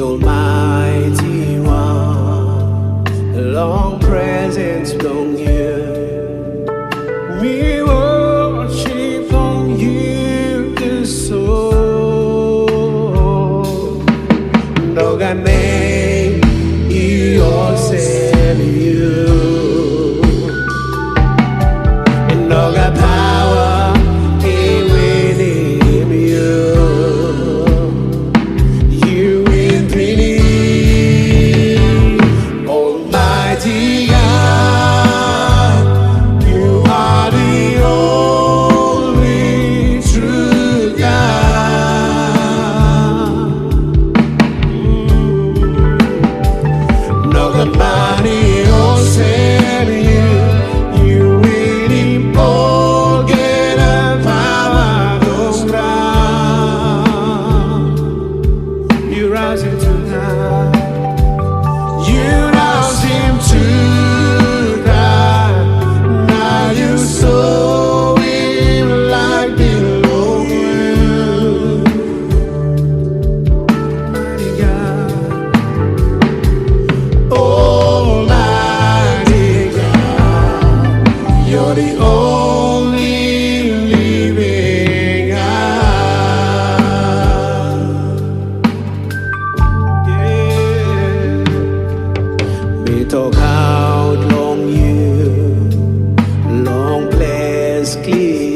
Almighty One, long presence long you. We worship on you the soul. 너가 내 이웃을 you. 너가 power within you. You in Trinity, Almighty God. You are the only true God. 너가 많이 오세요. You really forget about those ground. You rising tonight. You rising tonight. Now you sow him like below ground. Mighty God, Almighty God, you're the only living God. Yeah. มีตัวเขาลงอยู่ลงเพลสกี้